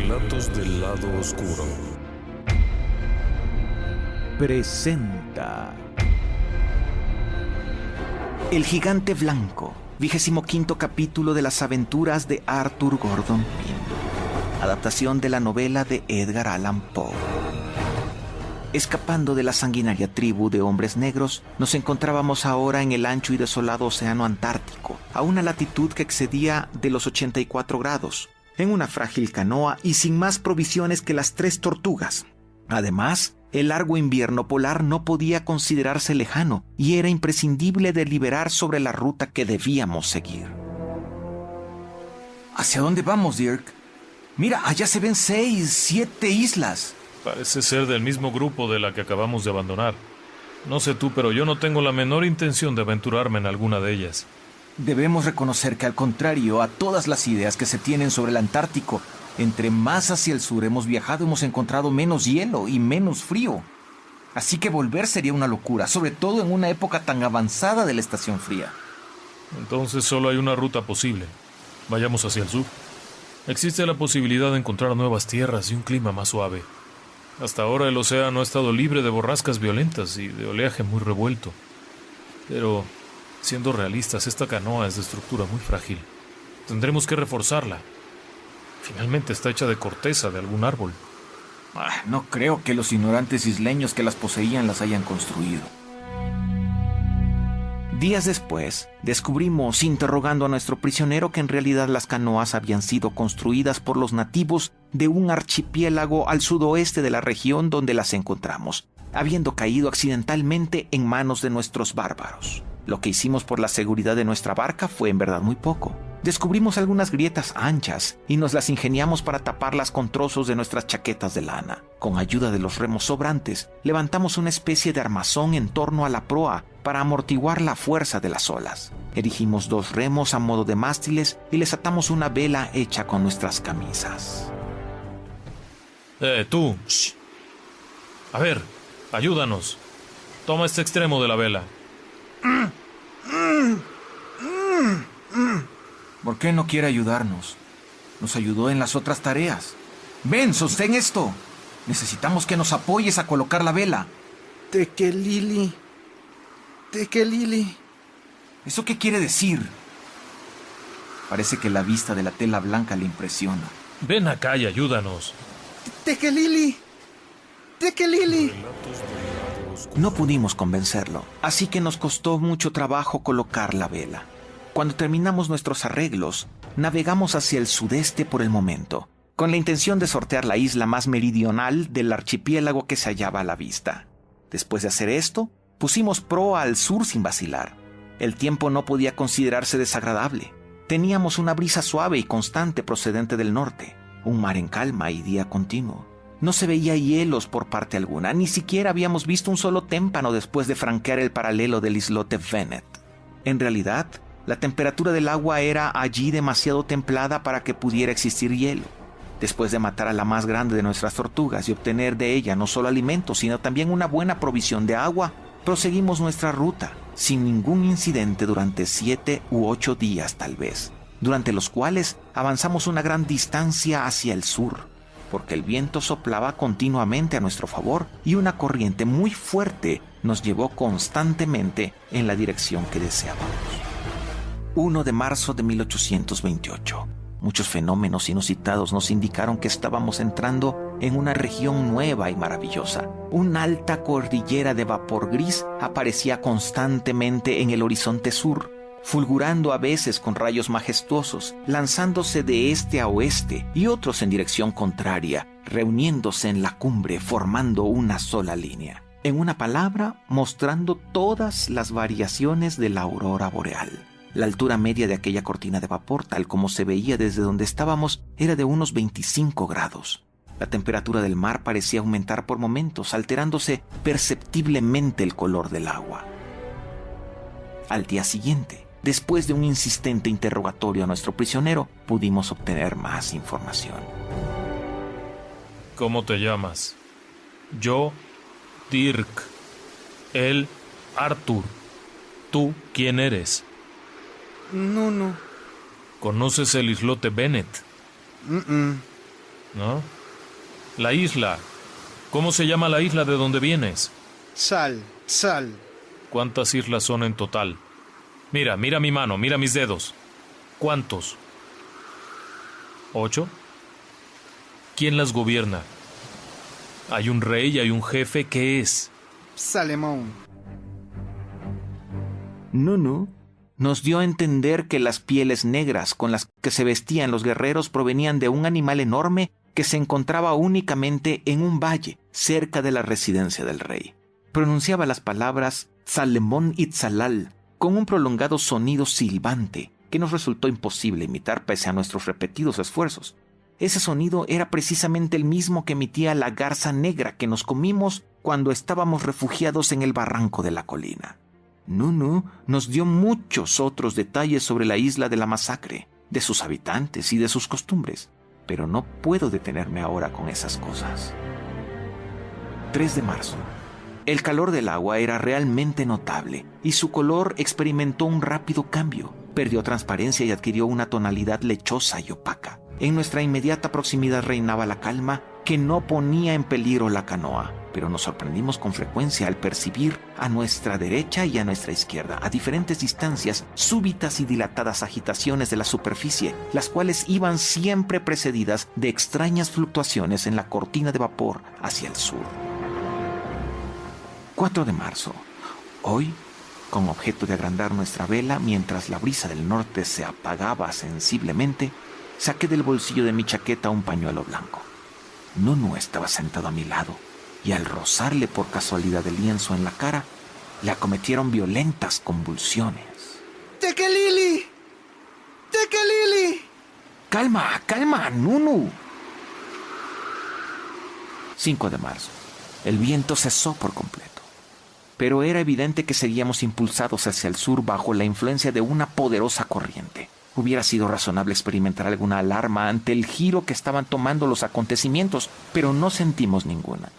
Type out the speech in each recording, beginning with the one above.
Relatos del lado oscuro presenta El Gigante Blanco, 25º capítulo de las aventuras de Arthur Gordon Pym, adaptación de la novela de Edgar Allan Poe. Escapando de la sanguinaria tribu de hombres negros, nos encontrábamos ahora en el ancho y desolado océano Antártico, a una latitud que excedía de los 84 grados, en una frágil canoa y sin más provisiones que las 3 tortugas. Además, el largo invierno polar no podía considerarse lejano y era imprescindible deliberar sobre la ruta que debíamos seguir. ¿Hacia dónde vamos, Dirk? Mira, allá se ven 6, 7 islas. Parece ser del mismo grupo de la que acabamos de abandonar. No sé tú, pero yo no tengo la menor intención de aventurarme en alguna de ellas. Debemos reconocer que, al contrario a todas las ideas que se tienen sobre el Antártico, entre más hacia el sur hemos viajado, hemos encontrado menos hielo y menos frío. Así que volver sería una locura, sobre todo en una época tan avanzada de la estación fría. Entonces solo hay una ruta posible. Vayamos hacia el sur. Existe la posibilidad de encontrar nuevas tierras y un clima más suave. Hasta ahora el océano ha estado libre de borrascas violentas y de oleaje muy revuelto. Pero, siendo realistas, esta canoa es de estructura muy frágil. Tendremos que reforzarla. Finalmente está hecha de corteza de algún árbol. No creo que los ignorantes isleños que las poseían las hayan construido. Días después, descubrimos, interrogando a nuestro prisionero, que en realidad las canoas habían sido construidas por los nativos de un archipiélago al sudoeste de la región donde las encontramos, habiendo caído accidentalmente en manos de nuestros bárbaros. Lo que hicimos por la seguridad de nuestra barca fue en verdad muy poco. Descubrimos algunas grietas anchas y nos las ingeniamos para taparlas con trozos de nuestras chaquetas de lana. Con ayuda de los remos sobrantes, levantamos una especie de armazón en torno a la proa para amortiguar la fuerza de las olas. Erigimos 2 remos a modo de mástiles y les atamos una vela hecha con nuestras camisas. Tú. Shh. A ver, ayúdanos. Toma este extremo de la vela. ¿Por qué no quiere ayudarnos? Nos ayudó en las otras tareas. Ven, sostén esto. Necesitamos que nos apoyes a colocar la vela. Tekelili. ¿Eso qué quiere decir? Parece que la vista de la tela blanca le impresiona. Ven acá y ayúdanos. Tekelili. No pudimos convencerlo, así que nos costó mucho trabajo colocar la vela. Cuando terminamos nuestros arreglos, navegamos hacia el sudeste por el momento, con la intención de sortear la isla más meridional del archipiélago que se hallaba a la vista. Después de hacer esto, pusimos proa al sur sin vacilar. El tiempo no podía considerarse desagradable. Teníamos una brisa suave y constante procedente del norte, un mar en calma y día continuo. No se veía hielos por parte alguna, ni siquiera habíamos visto un solo témpano después de franquear el paralelo del islote Bennett. En realidad, la temperatura del agua era allí demasiado templada para que pudiera existir hielo. Después de matar a la más grande de nuestras tortugas y obtener de ella no solo alimento, sino también una buena provisión de agua, proseguimos nuestra ruta, sin ningún incidente durante 7 u 8 días tal vez, durante los cuales avanzamos una gran distancia hacia el sur, porque el viento soplaba continuamente a nuestro favor y una corriente muy fuerte nos llevó constantemente en la dirección que deseábamos. 1 de marzo de 1828. Muchos fenómenos inusitados nos indicaron que estábamos entrando en una región nueva y maravillosa. Una alta cordillera de vapor gris aparecía constantemente en el horizonte sur, fulgurando a veces con rayos majestuosos, lanzándose de este a oeste y otros en dirección contraria, reuniéndose en la cumbre formando una sola línea. En una palabra, mostrando todas las variaciones de la aurora boreal. La altura media de aquella cortina de vapor, tal como se veía desde donde estábamos, era de unos 25 grados. La temperatura del mar parecía aumentar por momentos, alterándose perceptiblemente el color del agua. Al día siguiente, después de un insistente interrogatorio a nuestro prisionero, pudimos obtener más información. ¿Cómo te llamas? Yo, Dirk. Él, Arthur. ¿Tú quién eres? No. ¿Conoces el islote Bennett? ¿No? La isla. ¿Cómo se llama la isla de donde vienes? Sal. ¿Cuántas islas son en total? Mira mi mano, mira mis dedos. ¿Cuántos? 8. ¿Quién las gobierna? Hay un rey, hay un jefe, ¿qué es? Salemón. Nunu nos dio a entender que las pieles negras con las que se vestían los guerreros provenían de un animal enorme que se encontraba únicamente en un valle cerca de la residencia del rey. Pronunciaba las palabras Salemón Itzalal con un prolongado sonido silbante que nos resultó imposible imitar pese a nuestros repetidos esfuerzos. Ese sonido era precisamente el mismo que emitía la garza negra que nos comimos cuando estábamos refugiados en el barranco de la colina. Nunu nos dio muchos otros detalles sobre la isla de la masacre, de sus habitantes y de sus costumbres, pero no puedo detenerme ahora con esas cosas. 3 de marzo. El calor del agua era realmente notable y su color experimentó un rápido cambio. Perdió transparencia y adquirió una tonalidad lechosa y opaca. En nuestra inmediata proximidad reinaba la calma que no ponía en peligro la canoa, pero nos sorprendimos con frecuencia al percibir a nuestra derecha y a nuestra izquierda, a diferentes distancias, súbitas y dilatadas agitaciones de la superficie, las cuales iban siempre precedidas de extrañas fluctuaciones en la cortina de vapor hacia el sur. 4 de marzo. Hoy, con objeto de agrandar nuestra vela mientras la brisa del norte se apagaba sensiblemente, saqué del bolsillo de mi chaqueta un pañuelo blanco. Nunu estaba sentado a mi lado y al rozarle por casualidad el lienzo en la cara, le acometieron violentas convulsiones. ¡Tekelili! ¡Tekelili! ¡Calma, Nunu! 5 de marzo. El viento cesó por completo, pero era evidente que seguíamos impulsados hacia el sur bajo la influencia de una poderosa corriente. Hubiera sido razonable experimentar alguna alarma ante el giro que estaban tomando los acontecimientos, pero no sentimos ninguna.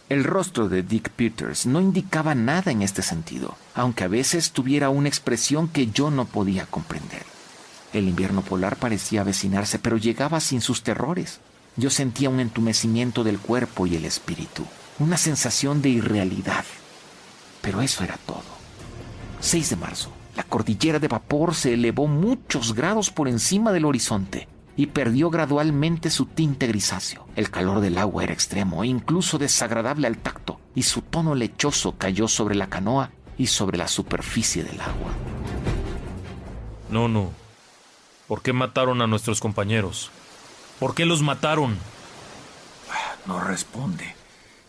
El rostro de Dick Peters no indicaba nada en este sentido, aunque a veces tuviera una expresión que yo no podía comprender. El invierno polar parecía avecinarse, pero llegaba sin sus terrores. Yo sentía un entumecimiento del cuerpo y el espíritu, una sensación de irrealidad. Pero eso era todo. 6 de marzo. La cordillera de vapor se elevó muchos grados por encima del horizonte y perdió gradualmente su tinte grisáceo. El calor del agua era extremo e incluso desagradable al tacto, y su tono lechoso cayó sobre la canoa y sobre la superficie del agua. No. ¿Por qué mataron a nuestros compañeros? ¿Por qué los mataron? No responde.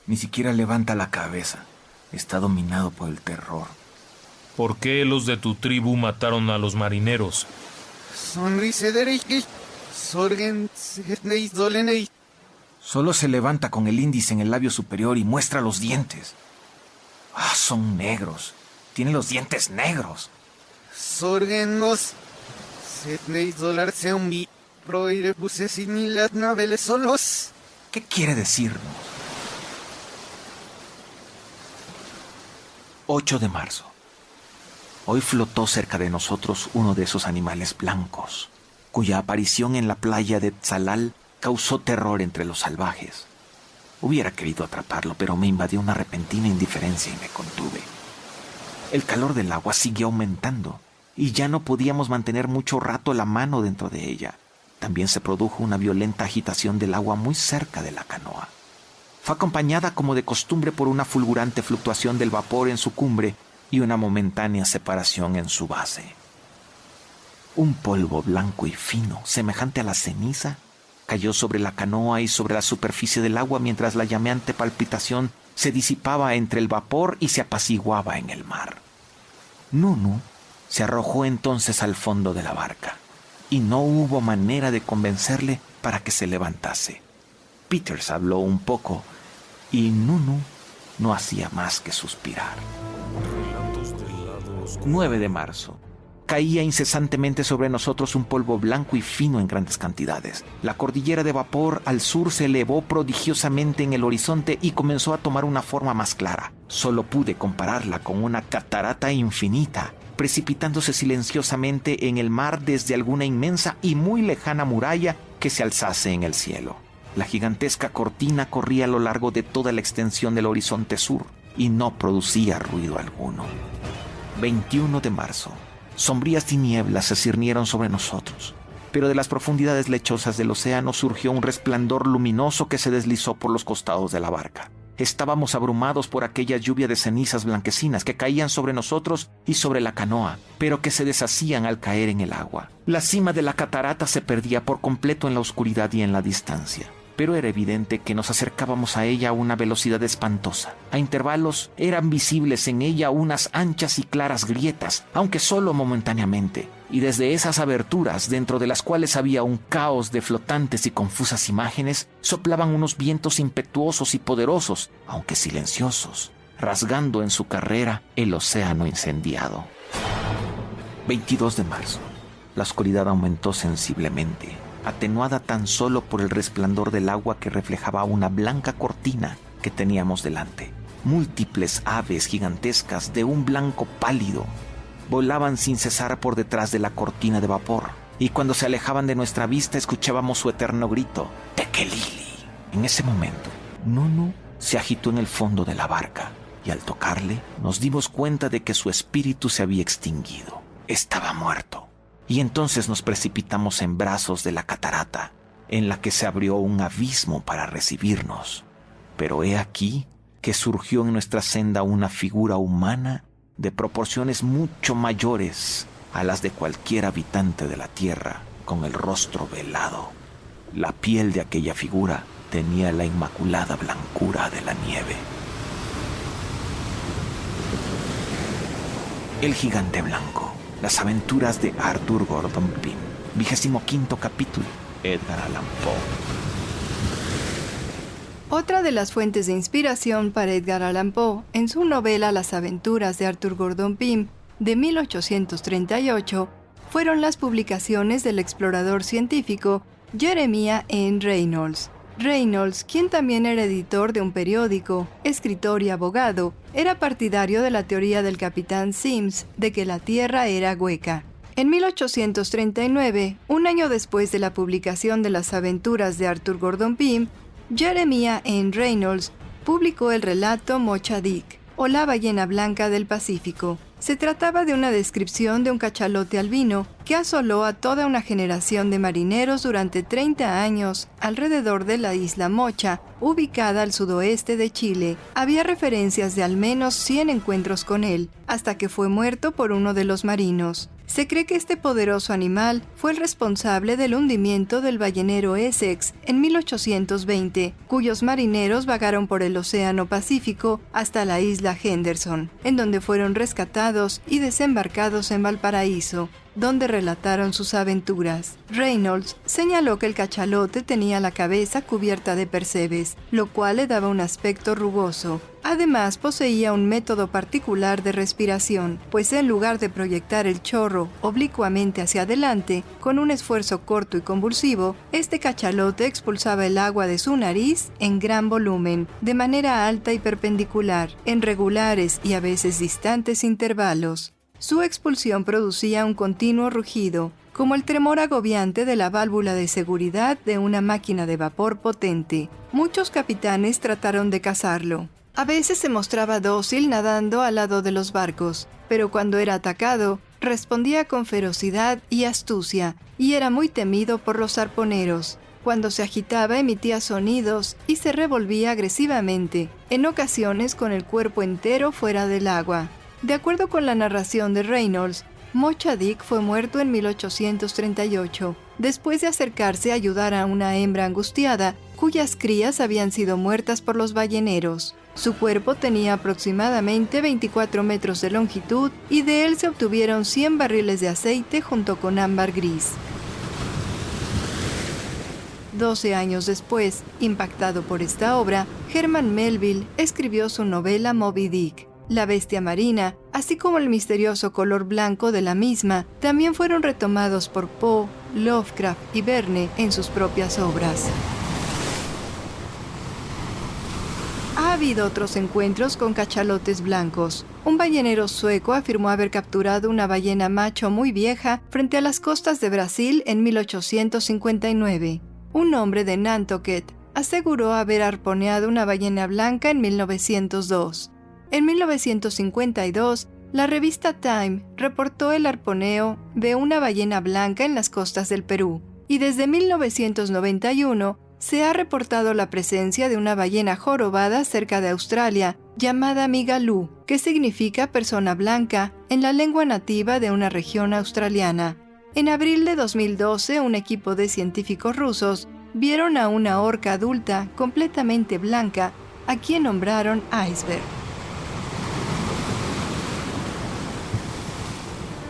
Ni siquiera levanta la cabeza. Está dominado por el terror. ¿Por qué los de tu tribu mataron a los marineros? Solo se levanta con el índice en el labio superior y muestra los dientes. Son negros. Tiene los dientes negros. ¿Qué quiere decirnos? 8 de marzo. Hoy flotó cerca de nosotros uno de esos animales blancos, cuya aparición en la playa de Tzalal causó terror entre los salvajes. Hubiera querido atraparlo, pero me invadió una repentina indiferencia y me contuve. El calor del agua siguió aumentando y ya no podíamos mantener mucho rato la mano dentro de ella. También se produjo una violenta agitación del agua muy cerca de la canoa. Fue acompañada como de costumbre por una fulgurante fluctuación del vapor en su cumbre y una momentánea separación en su base. Un polvo blanco y fino, semejante a la ceniza, cayó sobre la canoa y sobre la superficie del agua mientras la llameante palpitación se disipaba entre el vapor y se apaciguaba en el mar. Nunu se arrojó entonces al fondo de la barca y no hubo manera de convencerle para que se levantase. Peters habló un poco y Nunu no hacía más que suspirar. 9 de marzo. Caía incesantemente sobre nosotros un polvo blanco y fino en grandes cantidades. La cordillera de vapor al sur se elevó prodigiosamente en el horizonte y comenzó a tomar una forma más clara. Solo pude compararla con una catarata infinita, precipitándose silenciosamente en el mar desde alguna inmensa y muy lejana muralla que se alzase en el cielo. La gigantesca cortina corría a lo largo de toda la extensión del horizonte sur y no producía ruido alguno. 21 de marzo. Sombrías tinieblas se cirnieron sobre nosotros, pero de las profundidades lechosas del océano surgió un resplandor luminoso que se deslizó por los costados de la barca. Estábamos abrumados por aquella lluvia de cenizas blanquecinas que caían sobre nosotros y sobre la canoa, pero que se deshacían al caer en el agua. La cima de la catarata se perdía por completo en la oscuridad y en la distancia, pero era evidente que nos acercábamos a ella a una velocidad espantosa. A intervalos eran visibles en ella unas anchas y claras grietas, aunque solo momentáneamente, y desde esas aberturas, dentro de las cuales había un caos de flotantes y confusas imágenes, soplaban unos vientos impetuosos y poderosos, aunque silenciosos, rasgando en su carrera el océano incendiado. 22 de marzo. La oscuridad aumentó sensiblemente, atenuada tan solo por el resplandor del agua que reflejaba una blanca cortina que teníamos delante. Múltiples aves gigantescas de un blanco pálido volaban sin cesar por detrás de la cortina de vapor, y cuando se alejaban de nuestra vista escuchábamos su eterno grito, ¡Tekelili! En ese momento, Nunu se agitó en el fondo de la barca, y al tocarle nos dimos cuenta de que su espíritu se había extinguido. Estaba muerto. Y entonces nos precipitamos en brazos de la catarata, en la que se abrió un abismo para recibirnos. Pero he aquí que surgió en nuestra senda una figura humana de proporciones mucho mayores a las de cualquier habitante de la tierra, con el rostro velado. La piel de aquella figura tenía la inmaculada blancura de la nieve. El gigante blanco. Las aventuras de Arthur Gordon Pym. 25º capítulo. Edgar Allan Poe. Otra de las fuentes de inspiración para Edgar Allan Poe en su novela Las aventuras de Arthur Gordon Pym de 1838 fueron las publicaciones del explorador científico Jeremiah N. Reynolds. Reynolds, quien también era editor de un periódico, escritor y abogado, era partidario de la teoría del capitán Sims de que la Tierra era hueca. En 1839, un año después de la publicación de Las aventuras de Arthur Gordon Pym, Jeremiah N. Reynolds publicó el relato Mocha Dick, o la ballena blanca del Pacífico. Se trataba de una descripción de un cachalote albino que asoló a toda una generación de marineros durante 30 años alrededor de la isla Mocha, ubicada al sudoeste de Chile. Había referencias de al menos 100 encuentros con él, hasta que fue muerto por uno de los marinos. Se cree que este poderoso animal fue el responsable del hundimiento del ballenero Essex en 1820, cuyos marineros vagaron por el Océano Pacífico hasta la isla Henderson, en donde fueron rescatados y desembarcados en Valparaíso, donde relataron sus aventuras. Reynolds señaló que el cachalote tenía la cabeza cubierta de percebes, lo cual le daba un aspecto rugoso. Además, poseía un método particular de respiración, pues en lugar de proyectar el chorro oblicuamente hacia adelante, con un esfuerzo corto y convulsivo, este cachalote expulsaba el agua de su nariz en gran volumen, de manera alta y perpendicular, en regulares y a veces distantes intervalos. Su expulsión producía un continuo rugido, como el tremor agobiante de la válvula de seguridad de una máquina de vapor potente. Muchos capitanes trataron de cazarlo. A veces se mostraba dócil nadando al lado de los barcos, pero cuando era atacado, respondía con ferocidad y astucia, y era muy temido por los arponeros. Cuando se agitaba emitía sonidos y se revolvía agresivamente, en ocasiones con el cuerpo entero fuera del agua. De acuerdo con la narración de Reynolds, Mocha Dick fue muerto en 1838, después de acercarse a ayudar a una hembra angustiada, cuyas crías habían sido muertas por los balleneros. Su cuerpo tenía aproximadamente 24 metros de longitud y de él se obtuvieron 100 barriles de aceite junto con ámbar gris. 12 años después, impactado por esta obra, Herman Melville escribió su novela Moby Dick. La bestia marina, así como el misterioso color blanco de la misma, también fueron retomados por Poe, Lovecraft y Verne en sus propias obras. Ha habido otros encuentros con cachalotes blancos. Un ballenero sueco afirmó haber capturado una ballena macho muy vieja frente a las costas de Brasil en 1859. Un hombre de Nantucket aseguró haber arponeado una ballena blanca en 1902. En 1952, la revista Time reportó el arponeo de una ballena blanca en las costas del Perú, y desde 1991 se ha reportado la presencia de una ballena jorobada cerca de Australia, llamada Migaloo, que significa persona blanca en la lengua nativa de una región australiana. En abril de 2012, un equipo de científicos rusos vieron a una orca adulta completamente blanca, a quien nombraron Iceberg.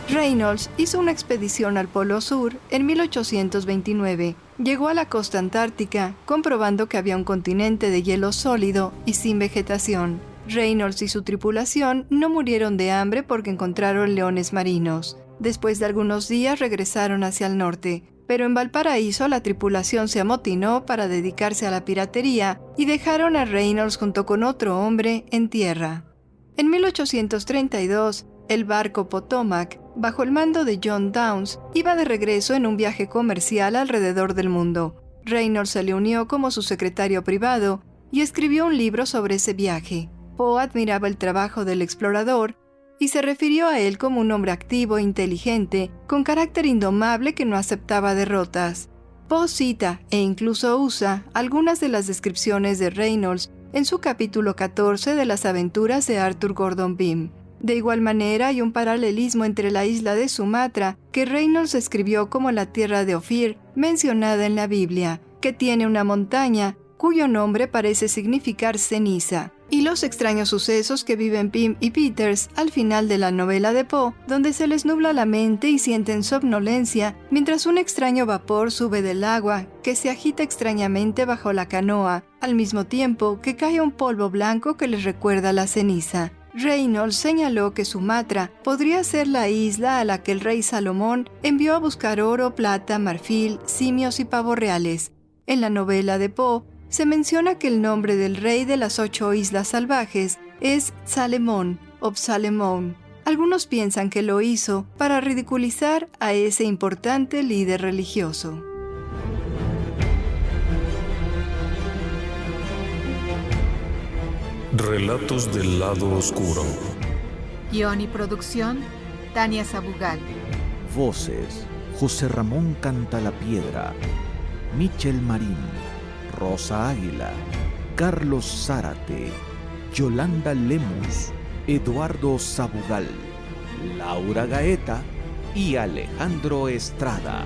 Reynolds hizo una expedición al Polo Sur en 1829. Llegó a la costa antártica, comprobando que había un continente de hielo sólido y sin vegetación. Reynolds y su tripulación no murieron de hambre porque encontraron leones marinos. Después de algunos días regresaron hacia el norte, pero en Valparaíso la tripulación se amotinó para dedicarse a la piratería y dejaron a Reynolds junto con otro hombre en tierra. En 1832, el barco Potomac, bajo el mando de John Downes, iba de regreso en un viaje comercial alrededor del mundo. Reynolds se le unió como su secretario privado y escribió un libro sobre ese viaje. Poe admiraba el trabajo del explorador y se refirió a él como un hombre activo e inteligente, con carácter indomable que no aceptaba derrotas. Poe cita e incluso usa algunas de las descripciones de Reynolds en su capítulo 14 de las aventuras de Arthur Gordon Pym. De igual manera, hay un paralelismo entre la isla de Sumatra, que Reynolds describió como la tierra de Ofir, mencionada en la Biblia, que tiene una montaña cuyo nombre parece significar ceniza, y los extraños sucesos que viven Pym y Peters al final de la novela de Poe, donde se les nubla la mente y sienten somnolencia mientras un extraño vapor sube del agua que se agita extrañamente bajo la canoa, al mismo tiempo que cae un polvo blanco que les recuerda la ceniza. Reynolds señaló que Sumatra podría ser la isla a la que el rey Salomón envió a buscar oro, plata, marfil, simios y pavos reales. En la novela de Poe se menciona que el nombre del rey de las 8 islas salvajes es Salemón o Psalemón. Algunos piensan que lo hizo para ridiculizar a ese importante líder religioso. Relatos del lado oscuro. Guión y producción, Tania Sabugal. Voces: José Ramón Cantalapiedra, Michel Marín, Rosa Águila, Carlos Zárate, Yolanda Lemus, Eduardo Sabugal, Laura Gaeta y Alejandro Estrada.